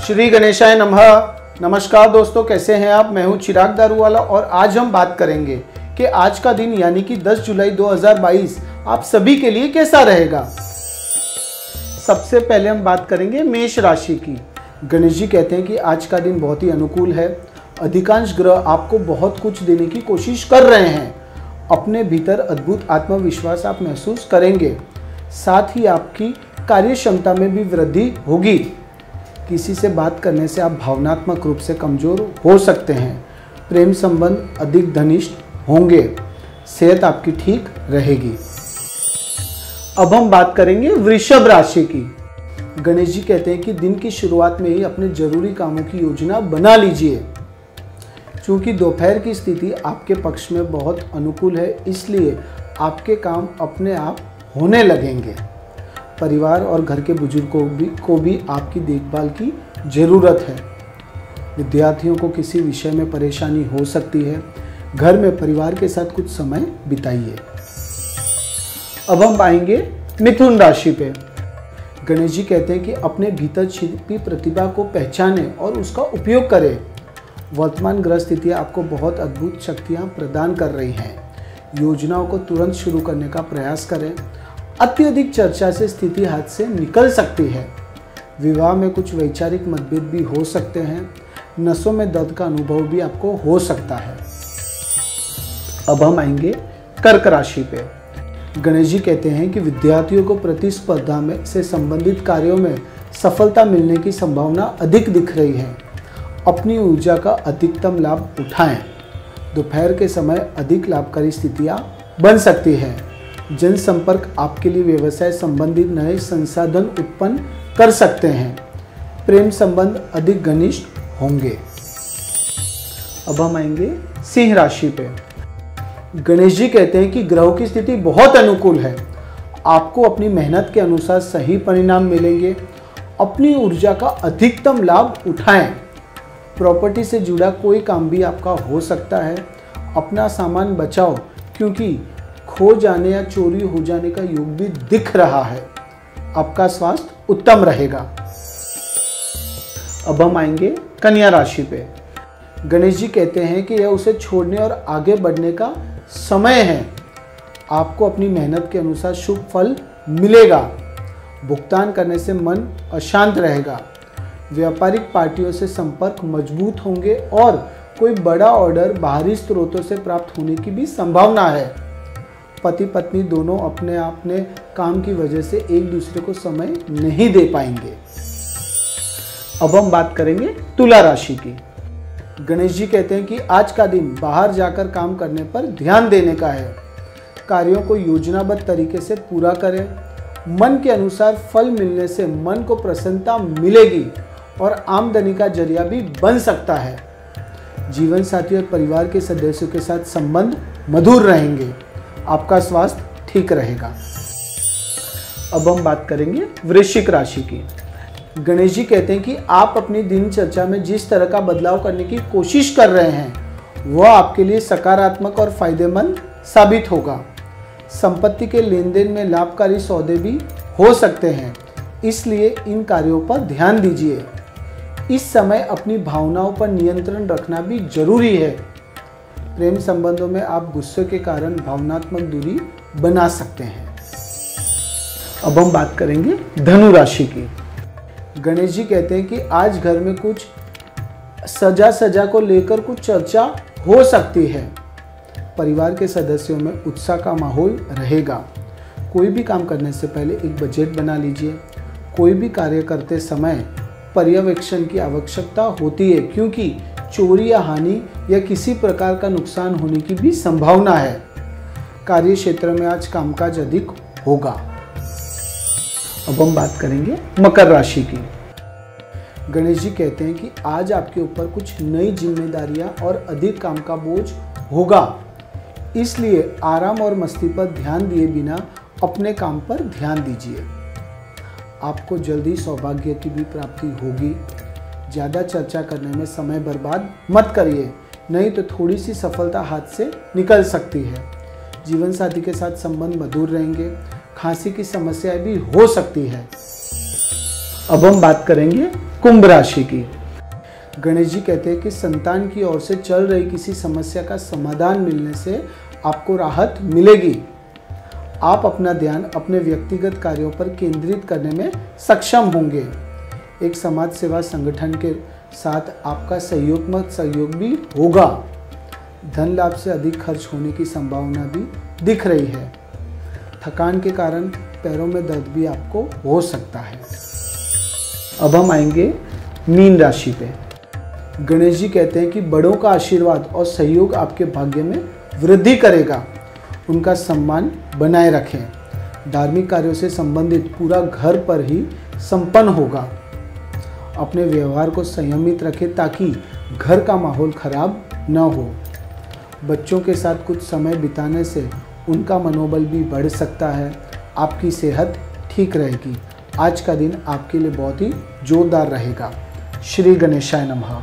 श्री गणेशाय नमः। नमस्कार दोस्तों, कैसे हैं आप। मैं हूं चिराग दारूवाला और आज हम बात करेंगे कि आज का दिन यानी कि 10 जुलाई 2022 आप सभी के लिए कैसा रहेगा। सबसे पहले हम बात करेंगे मेष राशि की। गणेश जी कहते हैं कि आज का दिन बहुत ही अनुकूल है। अधिकांश ग्रह आपको बहुत कुछ देने की कोशिश कर रहे हैं। अपने भीतर अद्भुत आत्मविश्वास आप महसूस करेंगे। साथ ही आपकी कार्य क्षमता में भी वृद्धि होगी। किसी से बात करने से आप भावनात्मक रूप से कमजोर हो सकते हैं। प्रेम संबंध अधिक घनिष्ठ होंगे। सेहत आपकी ठीक रहेगी। अब हम बात करेंगे वृषभ राशि की। गणेश जी कहते हैं कि दिन की शुरुआत में ही अपने जरूरी कामों की योजना बना लीजिए। क्योंकि दोपहर की स्थिति आपके पक्ष में बहुत अनुकूल है, इसलिए आपके काम अपने आप होने लगेंगे। परिवार और घर के बुजुर्गों को भी आपकी देखभाल की ज़रूरत है। विद्यार्थियों को किसी विषय में परेशानी हो सकती है। घर में परिवार के साथ कुछ समय बिताइए। अब हम आएंगे मिथुन राशि पे। गणेश जी कहते हैं कि अपने भीतर छिपी प्रतिभा को पहचानें और उसका उपयोग करें। वर्तमान ग्रह स्थितियाँ आपको बहुत अद्भुत शक्तियाँ प्रदान कर रही हैं। योजनाओं को तुरंत शुरू करने का प्रयास करें। अत्यधिक चर्चा से स्थिति हाथ से निकल सकती है। विवाह में कुछ वैचारिक मतभेद भी हो सकते हैं। नसों में दर्द का अनुभव भी आपको हो सकता है। अब हम आएंगे कर्क राशि पे। गणेश जी कहते हैं कि विद्यार्थियों को प्रतिस्पर्धा में से संबंधित कार्यों में सफलता मिलने की संभावना अधिक दिख रही है। अपनी ऊर्जा का अधिकतम लाभ उठाएं। दोपहर के समय अधिक लाभकारी स्थितियां बन सकती है। जनसंपर्क आपके लिए व्यवसाय संबंधित नए संसाधन उत्पन्न कर सकते हैं। प्रेम संबंध अधिक घनिष्ठ होंगे। अब हम आएंगे सिंह राशि पे। गणेश जी कहते हैं कि ग्रहों की स्थिति बहुत अनुकूल है। आपको अपनी मेहनत के अनुसार सही परिणाम मिलेंगे। अपनी ऊर्जा का अधिकतम लाभ उठाएं। प्रॉपर्टी से जुड़ा कोई काम भी आपका हो सकता है। अपना सामान बचाओ, क्योंकि खो जाने या चोरी हो जाने का योग भी दिख रहा है। आपका स्वास्थ्य उत्तम रहेगा। अब हम आएंगे कन्या राशि पे। गणेश जी कहते हैं कि यह उसे छोड़ने और आगे बढ़ने का समय है। आपको अपनी मेहनत के अनुसार शुभ फल मिलेगा। भुगतान करने से मन अशांत रहेगा। व्यापारिक पार्टियों से संपर्क मजबूत होंगे और कोई बड़ा ऑर्डर बाहरी स्रोतों से प्राप्त होने की भी संभावना है। पति पत्नी दोनों अपने काम की वजह से एक दूसरे को समय नहीं दे पाएंगे। अब हम बात करेंगे तुला राशि की। गणेश जी कहते हैं कि आज का दिन बाहर जाकर काम करने पर ध्यान देने का है। कार्यों को योजनाबद्ध तरीके से पूरा करें। मन के अनुसार फल मिलने से मन को प्रसन्नता मिलेगी और आमदनी का जरिया भी बन सकता है। जीवन साथी और परिवार के सदस्यों के साथ संबंध मधुर रहेंगे। आपका स्वास्थ्य ठीक रहेगा। अब हम बात करेंगे वृश्चिक राशि की। गणेश जी कहते हैं कि आप अपनी दिनचर्या में जिस तरह का बदलाव करने की कोशिश कर रहे हैं वह आपके लिए सकारात्मक और फायदेमंद साबित होगा। संपत्ति के लेन देन में लाभकारी सौदे भी हो सकते हैं, इसलिए इन कार्यों पर ध्यान दीजिए। इस समय अपनी भावनाओं पर नियंत्रण रखना भी जरूरी है। प्रेम संबंधों में आप गुस्से के कारण भावनात्मक दूरी बना सकते हैं। अब हम बात करेंगे धनु राशि की। गणेश जी कहते हैं कि आज घर में कुछ सजा को लेकर कुछ चर्चा हो सकती है। परिवार के सदस्यों में उत्साह का माहौल रहेगा। कोई भी काम करने से पहले एक बजट बना लीजिए। कोई भी कार्य करते समय पर्यवेक्षण की आवश्यकता होती है, क्योंकि चोरी या हानि या किसी प्रकार का नुकसान होने की भी संभावना है। कार्य क्षेत्र में आज कामकाज अधिक होगा। अब हम बात करेंगे मकर राशि की। गणेश जी कहते हैं कि आज आपके ऊपर कुछ नई जिम्मेदारियां और अधिक काम का बोझ होगा, इसलिए आराम और मस्ती पर ध्यान दिए बिना अपने काम पर ध्यान दीजिए। आपको जल्दी सौभाग्य की भी प्राप्ति होगी। ज़्यादा चर्चा करने में समय बर्बाद मत करिए, नहीं तो थोड़ी सी सफलता हाथ से निकल सकती है। जीवन साथी के साथ संबंध मधुर रहेंगे। खांसी की समस्याएं भी हो सकती है। अब हम बात करेंगे कुंभ राशि की। गणेश जी कहते हैं कि संतान की ओर से चल रही किसी समस्या का समाधान मिलने से आपको राहत मिलेगी। आप अपना ध्यान अपने व्यक्तिगत कार्यों पर केंद्रित करने में सक्षम होंगे। एक समाज सेवा संगठन के साथ आपका सहयोग भी होगा। धन लाभ से अधिक खर्च होने की संभावना भी दिख रही है। थकान के कारण पैरों में दर्द भी आपको हो सकता है। अब हम आएंगे मीन राशि पे। गणेश जी कहते हैं कि बड़ों का आशीर्वाद और सहयोग आपके भाग्य में वृद्धि करेगा। उनका सम्मान बनाए रखें। धार्मिक कार्यों से संबंधित पूरा घर पर ही संपन्न होगा। अपने व्यवहार को संयमित रखें ताकि घर का माहौल खराब न हो। बच्चों के साथ कुछ समय बिताने से उनका मनोबल भी बढ़ सकता है। आपकी सेहत ठीक रहेगी। आज का दिन आपके लिए बहुत ही जोरदार रहेगा। श्री गणेशाय नमः।